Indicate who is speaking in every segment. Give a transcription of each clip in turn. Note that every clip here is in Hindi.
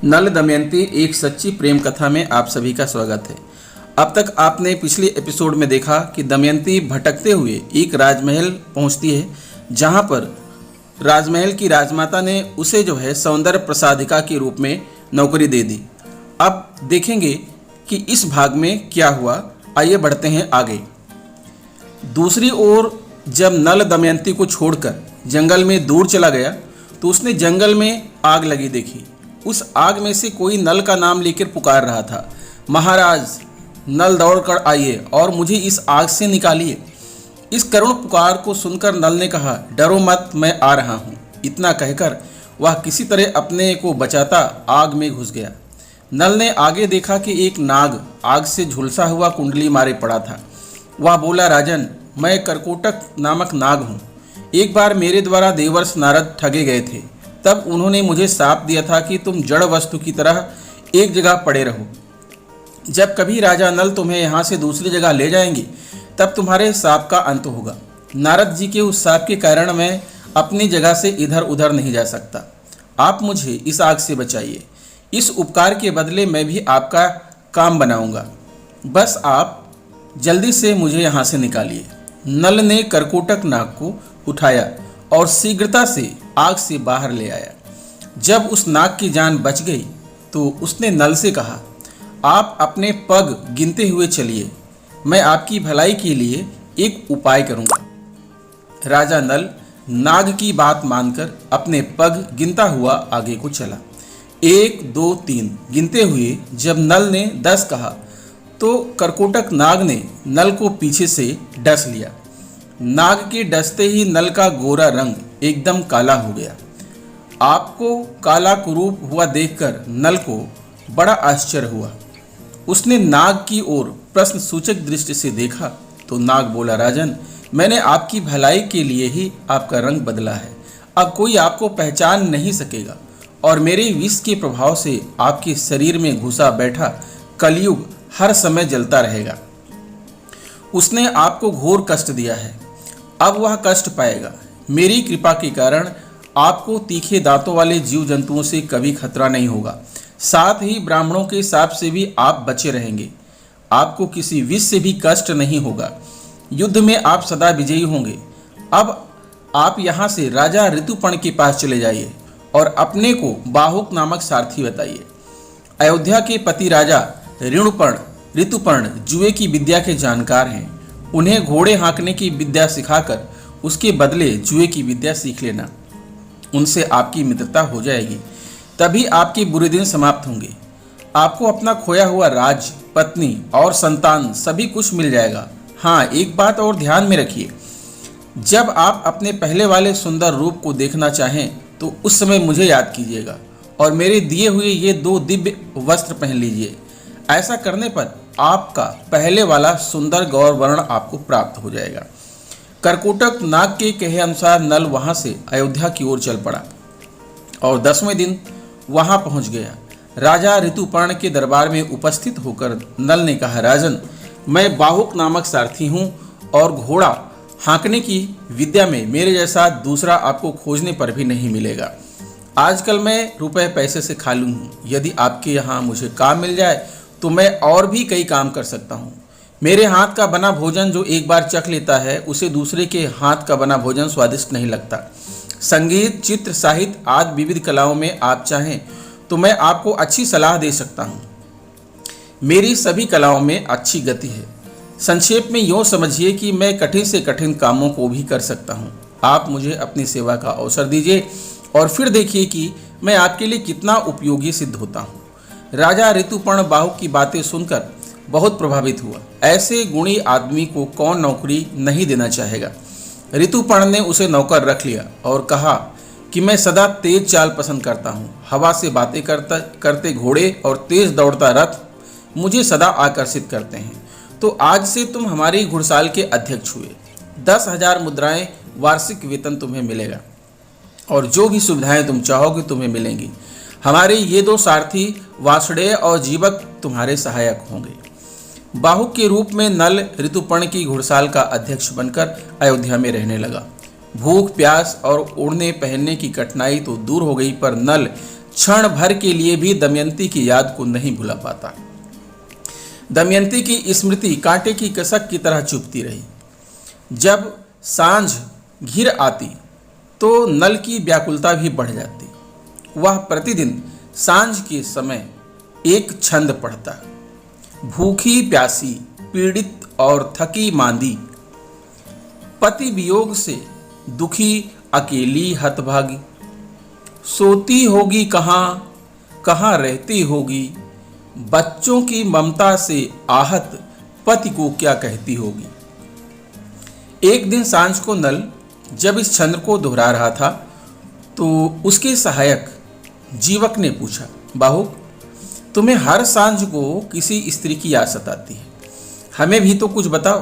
Speaker 1: नल दमयंती एक सच्ची प्रेम कथा में आप सभी का स्वागत है। अब तक आपने पिछले एपिसोड में देखा कि दमयंती भटकते हुए एक राजमहल पहुंचती है, जहां पर राजमहल की राजमाता ने उसे सौंदर्य प्रसादिका के रूप में नौकरी दे दी। अब देखेंगे कि इस भाग में क्या हुआ। आइए बढ़ते हैं आगे। दूसरी ओर जब नल दमयंती को छोड़कर जंगल में दूर चला गया तो उसने जंगल में आग लगी देखी। उस आग में से कोई नल का नाम लेकर पुकार रहा था, महाराज नल दौड़ कर आइए और मुझे इस आग से निकालिए। इस करुण पुकार को सुनकर नल ने कहा, डरो मत, मैं आ रहा हूँ। इतना कहकर वह किसी तरह अपने को बचाता आग में घुस गया। नल ने आगे देखा कि एक नाग आग से झुलसा हुआ कुंडली मारे पड़ा था। वह बोला, राजन, मैं करकोटक नामक नाग हूँ। एक बार मेरे द्वारा देवर्ष नारद ठगे गए थे। तब उन्होंने मुझे शाप दिया था कि तुम जड़ वस्तु की तरह एक जगह पड़े रहो। जब कभी राजा नल तुम्हें यहाँ से दूसरी जगह ले जाएंगे तब तुम्हारे शाप का अंत होगा। नारद जी के उस शाप के कारण मैं अपनी जगह से इधर उधर नहीं जा सकता। आप मुझे इस आग से बचाइए। इस उपकार के बदले मैं भी आपका काम बनाऊंगा। बस आप जल्दी से मुझे यहाँ से निकालिए। नल ने करकोटक नाग को उठाया और शीघ्रता से आग से बाहर ले आया। जब उस नाग की जान बच गई तो उसने नल से कहा, आप अपने पग गिनते हुए चलिए, मैं आपकी भलाई के लिए एक उपाय करूंगा। राजा नल नाग की बात मानकर अपने पग गिनता हुआ आगे को चला। 1 2 3 गिनते हुए जब नल ने 10 कहा तो करकोटक नाग ने नल को पीछे से डस लिया। नाग के डसते ही नल का गोरा रंग एकदम काला हो गया। आपको काला कुरूप हुआ देखकर नल को बड़ा आश्चर्य हुआ। उसने नाग की ओर प्रश्न सूचक दृष्टि से देखा तो नाग बोला, राजन, मैंने आपकी भलाई के लिए ही आपका रंग बदला है। अब कोई आपको पहचान नहीं सकेगा और मेरे विष के प्रभाव से आपके शरीर में घुसा बैठा कलयुग हर समय जलता रहेगा। उसने आपको घोर कष्ट दिया है, अब वह कष्ट पाएगा। मेरी कृपा के कारण आपको तीखे दांतों वाले जीव जंतुओं से कभी खतरा नहीं होगा। साथ ही ब्राह्मणों के शाप से भी आप बचे रहेंगे। आपको किसी विष से भी कष्ट नहीं होगा। युद्ध में आप सदा विजयी होंगे। अब आप यहाँ से राजा ऋतुपर्ण के पास चले जाइए और अपने को बाहुक नामक सारथी बताइए। अयोध्या के पति राजा ऋतुपर्ण जुए की विद्या के जानकार हैं। उन्हें घोड़े हाँकने की विद्या सिखाकर उसके बदले जुए की विद्या सीख लेना। उनसे आपकी मित्रता हो जाएगी, तभी आपके बुरे दिन समाप्त होंगे। आपको अपना खोया हुआ राज, पत्नी और संतान सभी कुछ मिल जाएगा। हाँ, एक बात और ध्यान में रखिए, जब आप अपने पहले वाले सुंदर रूप को देखना चाहें तो उस समय मुझे याद कीजिएगा और मेरे दिए हुए ये 2 दिव्य वस्त्र पहन लीजिए। ऐसा करने पर आपका पहले वाला सुंदर गौर वर्ण आपको प्राप्त हो जाएगा। करकोटक नाग के कहे अनुसार नल वहां से अयोध्या की ओर चल पड़ा और 10वें दिन वहां पहुंच गया। राजा ऋतुपर्ण के दरबार में उपस्थित होकर नल ने कहा, राजन, मैं बाहुक नामक सारथी हूं और घोड़ा हाँकने की विद्या में मेरे जैसा दूसरा आपको खोजने पर भी नहीं मिलेगा। आजकल मैं रुपए पैसे से खाली हूँ। यदि आपके यहाँ मुझे काम मिल जाए तो मैं और भी कई काम कर सकता हूँ। मेरे हाथ का बना भोजन जो एक बार चख लेता है उसे दूसरे के हाथ का बना भोजन स्वादिष्ट नहीं लगता। संगीत, चित्र, साहित्य आदि विविध कलाओं में आप चाहें तो मैं आपको अच्छी सलाह दे सकता हूँ। मेरी सभी कलाओं में अच्छी गति है। संक्षेप में यूँ समझिए कि मैं कठिन से कठिन कामों को भी कर सकता हूँ। आप मुझे अपनी सेवा का अवसर दीजिए और फिर देखिए कि मैं आपके लिए कितना उपयोगी सिद्ध होता हूँ। राजा ऋतुपर्ण बाहुक की बातें सुनकर बहुत प्रभावित हुआ। ऐसे गुणी आदमी को कौन नौकरी नहीं देना चाहेगा। ऋतुपर्ण ने उसे नौकर रख लिया और कहा कि मैं सदा तेज चाल पसंद करता हूँ। हवा से बातें करते घोड़े और तेज दौड़ता रथ मुझे सदा आकर्षित करते हैं। तो आज से तुम हमारी घुड़साल के अध्यक्ष हुए। 10,000 मुद्राएं वार्षिक वेतन तुम्हें मिलेगा और जो भी सुविधाएं तुम चाहोगे तुम्हें मिलेंगी। हमारे ये 2 सारथी वासुदेव और जीवक तुम्हारे सहायक होंगे। बाहुक के रूप में नल ऋतुपर्ण की घुड़साल का अध्यक्ष बनकर अयोध्या में रहने लगा। भूख, प्यास और ओढ़ने पहनने की कठिनाई तो दूर हो गई, पर नल क्षण भर के लिए भी दमयंती की याद को नहीं भुला पाता। दमयंती की स्मृति कांटे की कसक की तरह चुभती रही। जब सांझ घिर आती तो नल की व्याकुलता भी बढ़ जाती। वह प्रतिदिन सांझ के समय एक छंद पढ़ता। भूखी प्यासी, पीड़ित और थकी मांदी, पति वियोग से दुखी, अकेली हतभागी, सोती होगी कहाँ, कहाँ रहती होगी, बच्चों की ममता से आहत पति को क्या कहती होगी। एक दिन सांझ को नल जब इस छंद को दोहरा रहा था तो उसके सहायक जीवक ने पूछा, बाहु, तुम्हें हर सांझ को किसी स्त्री की याद सताती है, हमें भी तो कुछ बताओ।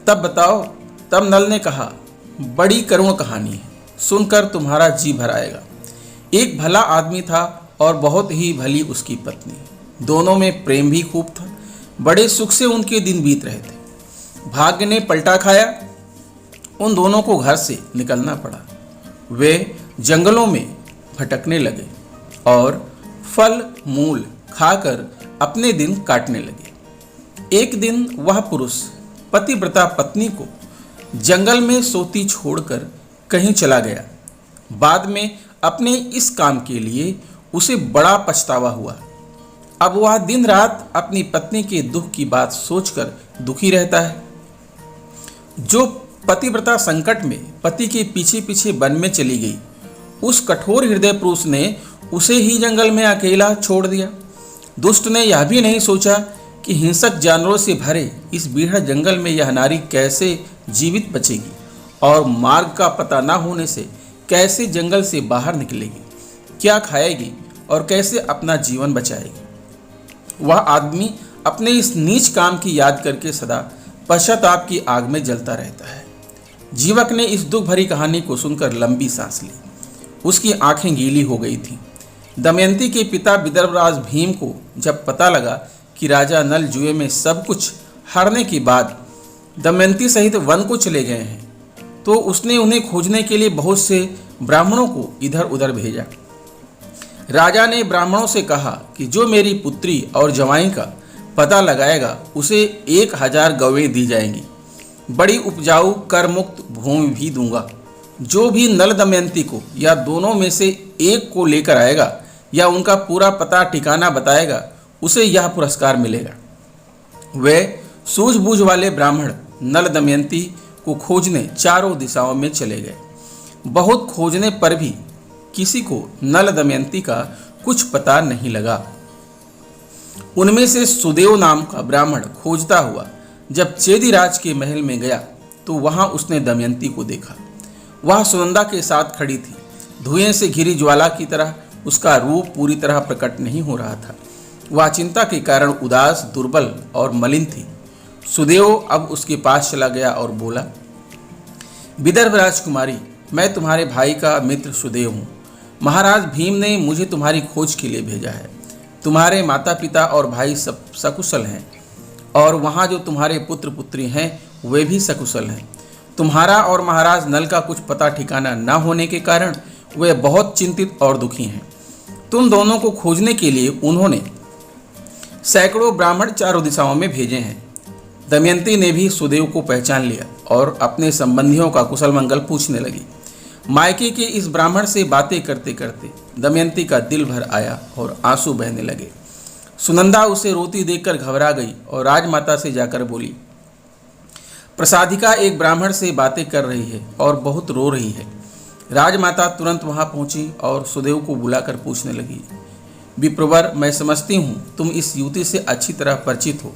Speaker 1: तब बताओ। तब नल ने कहा, बड़ी करुण कहानी है, सुनकर तुम्हारा जी भर आएगा। एक भला आदमी था और बहुत ही भली उसकी पत्नी। दोनों में प्रेम भी खूब था। बड़े सुख से उनके दिन बीत रहे थे। भाग्य ने पलटा खाया। उन दोनों को घर से निकलना पड़ा। वे जंगलों में भटकने लगे और फल मूल खाकर अपने दिन काटने लगे। एक दिन वह पुरुष पतिव्रता पत्नी को जंगल में सोती छोड़कर कहीं चला गया। बाद में अपने इस काम के लिए उसे बड़ा पछतावा हुआ। अब वह दिन रात अपनी पत्नी के दुख की बात सोचकर दुखी रहता है। जो पतिव्रता संकट में पति के पीछे पीछे वन में चली गई, उस कठोर हृदय पुरुष ने उसे ही जंगल में अकेला छोड़ दिया। दुष्ट ने यह भी नहीं सोचा कि हिंसक जानवरों से भरे इस बीहड़ जंगल में यह नारी कैसे जीवित बचेगी और मार्ग का पता न होने से कैसे जंगल से बाहर निकलेगी, क्या खाएगी और कैसे अपना जीवन बचाएगी। वह आदमी अपने इस नीच काम की याद करके सदा पश्चाताप की आग में जलता रहता है। जीवक ने इस दुख भरी कहानी को सुनकर लंबी सांस ली। उसकी आंखें गीली हो गई थीं। दमयंती के पिता विदर्भराज भीम को जब पता लगा कि राजा नल जुए में सब कुछ हारने के बाद दमयंती सहित वन को चले गए हैं, तो उसने उन्हें खोजने के लिए बहुत से ब्राह्मणों को इधर उधर भेजा। राजा ने ब्राह्मणों से कहा कि जो मेरी पुत्री और जवाई का पता लगाएगा उसे 1000 गवें दी जाएंगी। बड़ी उपजाऊ कर मुक्त भूमि भी दूंगा। जो भी नल दमयंती को या दोनों में से एक को लेकर आएगा या उनका पूरा पता ठिकाना बताएगा, उसे यह पुरस्कार मिलेगा। वे सूझबूझ वाले ब्राह्मण नल दमयंती को खोजने चारों दिशाओं में चले गए। बहुत खोजने पर भी किसी को नल दमयंती का कुछ पता नहीं लगा। उनमें से सुदेव नाम का ब्राह्मण खोजता हुआ जब चेदीराज के महल में गया तो वहां उसने दमयंती को देखा। वह सुनंदा के साथ खड़ी थी। धुएं से घिरी ज्वाला की तरह उसका रूप पूरी तरह प्रकट नहीं हो रहा था। वह चिंता के कारण उदास, दुर्बल और मलिन थी। सुदेव अब उसके पास चला गया और बोला, विदर्भ राजकुमारी, मैं तुम्हारे भाई का मित्र सुदेव हूँ। महाराज भीम ने मुझे तुम्हारी खोज के लिए भेजा है। तुम्हारे माता पिता और भाई सब सकुशल हैं और वहाँ जो तुम्हारे पुत्र पुत्री हैं वे भी सकुशल हैं। तुम्हारा और महाराज नल का कुछ पता ठिकाना न होने के कारण वे बहुत चिंतित और दुखी हैं। तुम दोनों को खोजने के लिए उन्होंने सैकड़ों ब्राह्मण चारों दिशाओं में भेजे हैं। दमयंती ने भी सुदेव को पहचान लिया और अपने संबंधियों का कुशल मंगल पूछने लगी। मायके के इस ब्राह्मण से बातें करते करते दमयंती का दिल भर आया और आंसू बहने लगे। सुनंदा उसे रोती देखकर घबरा गई और राजमाता से जाकर बोली, प्रसादिका एक ब्राह्मण से बातें कर रही है और बहुत रो रही है। राजमाता तुरंत वहां पहुंची और सुदेव को बुलाकर पूछने लगी, विप्रवर, मैं समझती हूँ तुम इस युवती से अच्छी तरह परिचित हो।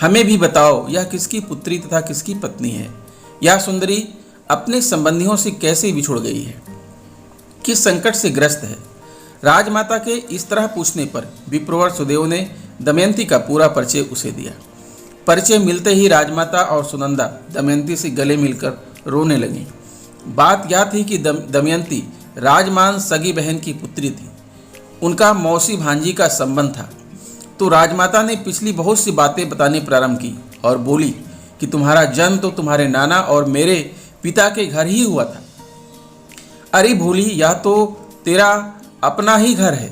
Speaker 1: हमें भी बताओ यह किसकी पुत्री तथा किसकी पत्नी है। यह सुंदरी अपने संबंधियों से कैसे बिछुड़ गई है, किस संकट से ग्रस्त है। राजमाता के इस तरह पूछने पर विप्रवर सुदेव ने दमयंती का पूरा परिचय उसे दिया। परिचय मिलते ही राजमाता और सुनंदा दमयंती से गले मिलकर रोने लगी। बात यह थी कि दमयंती राजमान सगी बहन की पुत्री थी। उनका मौसी भांजी का संबंध था। तो राजमाता ने पिछली बहुत सी बातें बतानी प्रारंभ की और बोली कि तुम्हारा जन्म तो तुम्हारे नाना और मेरे पिता के घर ही हुआ था। अरे भोली, यह तो तेरा अपना ही घर है।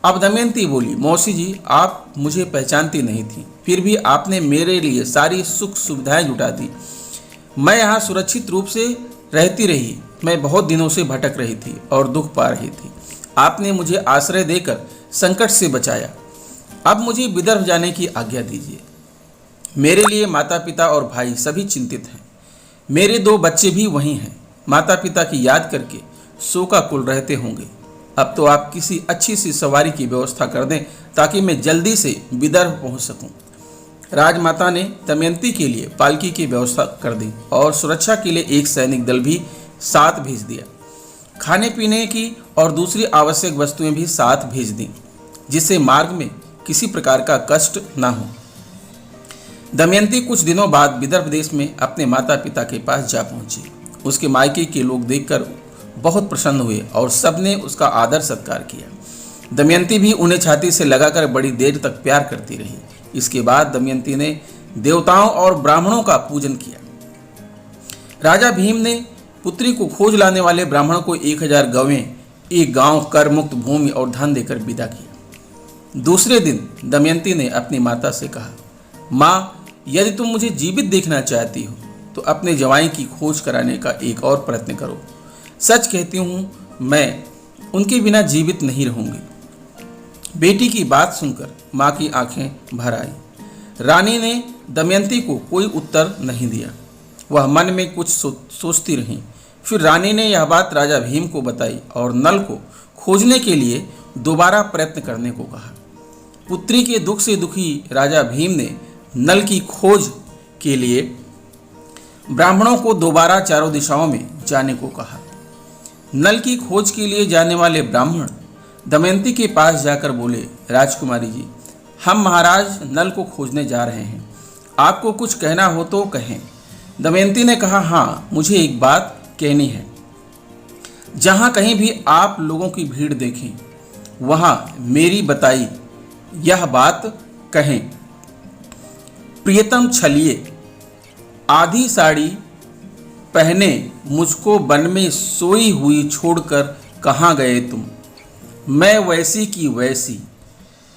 Speaker 1: अब दमयंती बोली, मौसी जी, आप मुझे पहचानती नहीं थी, फिर भी आपने मेरे लिए सारी सुख सुविधाएं जुटा दी। मैं यहाँ सुरक्षित रूप से रहती रही। मैं बहुत दिनों से भटक रही थी और दुख पा रही थी। आपने मुझे आश्रय देकर संकट से बचाया। अब मुझे विदर्भ जाने की आज्ञा दीजिए। मेरे लिए माता पिता और भाई सभी चिंतित हैं। मेरे 2 बच्चे भी वहीं हैं। माता पिता की याद करके शोकाकुल रहते होंगे। अब तो आप किसी अच्छी सी सवारी की व्यवस्था कर दें ताकि मैं जल्दी से विदर्भ पहुंच सकूं। राजमाता ने दमयंती के लिए पालकी की व्यवस्था कर दी और सुरक्षा के लिए एक सैनिक दल भी साथ भेज दिया। खाने पीने की और दूसरी आवश्यक वस्तुएं भी साथ भेज दी, जिससे मार्ग में किसी प्रकार का कष्ट न हो। दमयंती कुछ दिनों बाद विदर्भ देश में अपने माता पिता के पास जा पहुंची। उसके मायके के लोग देखकर बहुत प्रसन्न हुए और सबने उसका आदर सत्कार किया। दमयंती भी उन्हें छाती से लगाकर बड़ी देर तक प्यार करती रही। इसके बाद दमयंती ने देवताओं और ब्राह्मणों का पूजन किया। राजा भीम ने पुत्री को खोज लाने वाले ब्राह्मण को 1000 गवें, एक गांव, कर मुक्त भूमि और धन देकर विदा किया। दूसरे दिन दमयंती ने अपनी माता से कहा, माँ, यदि तुम मुझे जीवित देखना चाहती हो तो अपने जवाई की खोज कराने का एक और प्रयत्न करो। सच कहती हूँ, मैं उनके बिना जीवित नहीं रहूंगी। बेटी की बात सुनकर माँ की आंखें भर आई। रानी ने दमयंती को कोई उत्तर नहीं दिया। वह मन में कुछ सोचती रही। फिर रानी ने यह बात राजा भीम को बताई और नल को खोजने के लिए दोबारा प्रयत्न करने को कहा। पुत्री के दुख से दुखी राजा भीम ने नल की खोज के लिए ब्राह्मणों को दोबारा चारों दिशाओं में जाने को कहा। नल की खोज के लिए जाने वाले ब्राह्मण दमयंती के पास जाकर बोले, राजकुमारी जी, हम महाराज नल को खोजने जा रहे हैं। आपको कुछ कहना हो तो कहें। दमयंती ने कहा, हाँ, मुझे एक बात कहनी है। जहाँ कहीं भी आप लोगों की भीड़ देखें, वहाँ मेरी बताई यह बात कहें। प्रियतम छलिए, आधी साड़ी पहने मुझको वन में सोई हुई छोड़कर कहाँ गए तुम? मैं वैसी की वैसी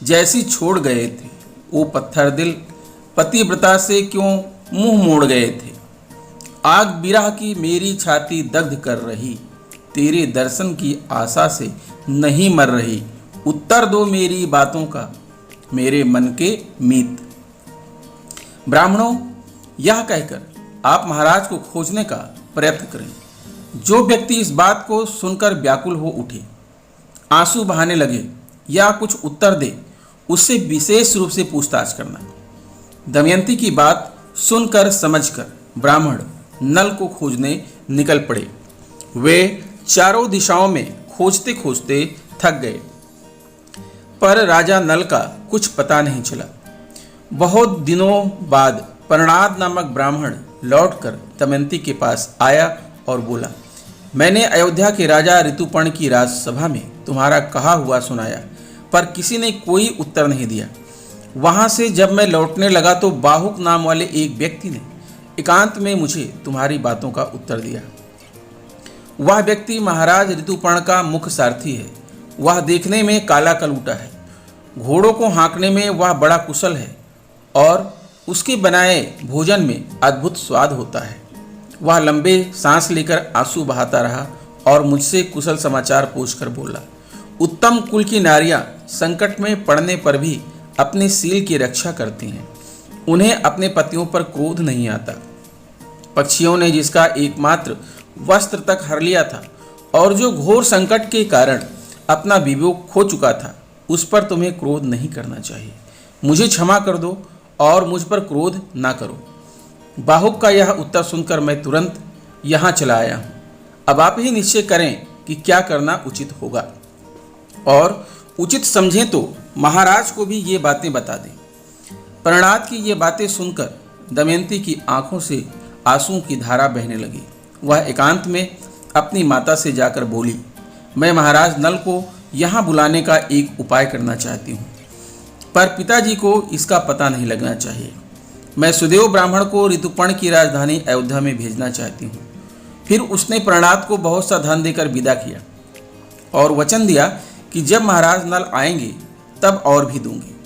Speaker 1: जैसी छोड़ गए थे। वो पत्थर दिल पतिव्रता से क्यों मुंह मोड़ गए थे? आग बिरह की मेरी छाती दग्ध कर रही, तेरे दर्शन की आशा से नहीं मर रही। उत्तर दो मेरी बातों का, मेरे मन के मीत। ब्राह्मणों, यह कहकर आप महाराज को खोजने का प्रयत्न करें। जो व्यक्ति इस बात को सुनकर व्याकुल हो उठे, आंसू बहाने लगे या कुछ उत्तर दे, उससे विशेष रूप से पूछताछ करना। दमयंती की बात सुनकर समझकर ब्राह्मण नल को खोजने निकल पड़े। वे चारों दिशाओं में खोजते खोजते थक गए, पर राजा नल का कुछ पता नहीं चला। बहुत दिनों बाद परणाद नामक ब्राह्मण लौटकर दमयंती के पास आया और बोला, मैंने अयोध्या के राजा ऋतुपर्ण की राजसभा में तुम्हारा कहा हुआ सुनाया, पर किसी ने कोई उत्तर नहीं दिया। वहां से जब मैं लौटने लगा तो बाहुक नाम वाले एक व्यक्ति ने एकांत में मुझे तुम्हारी बातों का उत्तर दिया। वह व्यक्ति महाराज ऋतुपर्ण का मुख्य सारथी है। वह देखने में काला कलूटा है, घोड़ों को हाँकने में वह बड़ा कुशल है और उसके बनाए भोजन में अद्भुत स्वाद होता है। वह लंबे सांस लेकर आंसू बहाता रहा और मुझसे कुशल समाचार पूछकर बोला, उत्तम कुल की नारियां संकट में पड़ने पर भी अपने सील की रक्षा करती हैं। उन्हें अपने पतियों पर क्रोध नहीं आता। पक्षियों ने जिसका एकमात्र वस्त्र तक हर लिया था और जो घोर संकट के कारण अपना विवेक खो चुका था, उस पर तुम्हें क्रोध नहीं करना चाहिए। मुझे क्षमा कर दो और मुझ पर क्रोध ना करो। बाहुक का यह उत्तर सुनकर मैं तुरंत यहाँ चला आया हूँ। अब आप ही निश्चय करें कि क्या करना उचित होगा और उचित समझें तो महाराज को भी ये बातें बता दें। परणाद की ये बातें सुनकर दमयंती की आंखों से आंसुओं की धारा बहने लगी। वह एकांत में अपनी माता से जाकर बोली, मैं महाराज नल को यहाँ बुलाने का एक उपाय करना चाहती हूँ, पर पिताजी को इसका पता नहीं लगना चाहिए। मैं सुदेव ब्राह्मण को ऋतुपर्ण की राजधानी अयोध्या में भेजना चाहती हूँ। फिर उसने परणाद को बहुत सा धन देकर विदा किया और वचन दिया कि जब महाराज नल आएंगे तब और भी दूंगी।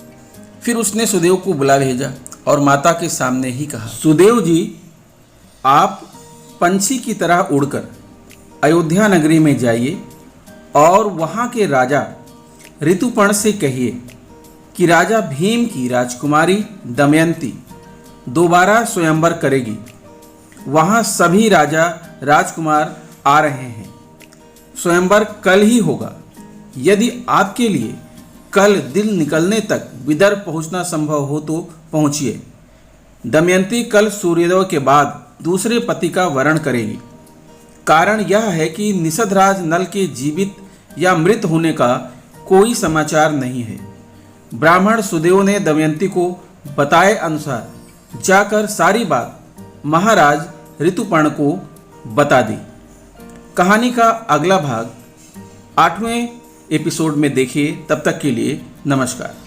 Speaker 1: फिर उसने सुदेव को बुला भेजा और माता के सामने ही कहा, सुदेव जी, आप पंछी की तरह उड़कर अयोध्या नगरी में जाइए और वहाँ के राजा ऋतुपर्ण से कहिए कि राजा भीम की राजकुमारी दमयंती दोबारा स्वयंवर करेगी। वहाँ सभी राजा राजकुमार आ रहे हैं। स्वयंवर कल ही होगा। यदि आपके लिए कल दिन निकलने तक विदर्भ पहुँचना संभव हो तो पहुँचिए। दमयंती कल सूर्योदय के बाद दूसरे पति का वरण करेगी। कारण यह है कि निषदराज नल के जीवित या मृत होने का कोई समाचार नहीं है। ब्राह्मण सुदेव ने दमयंती को बताए अनुसार जाकर सारी बात महाराज ऋतुपर्ण को बता दी। कहानी का अगला भाग 8वें एपिसोड में देखिए। तब तक के लिए नमस्कार।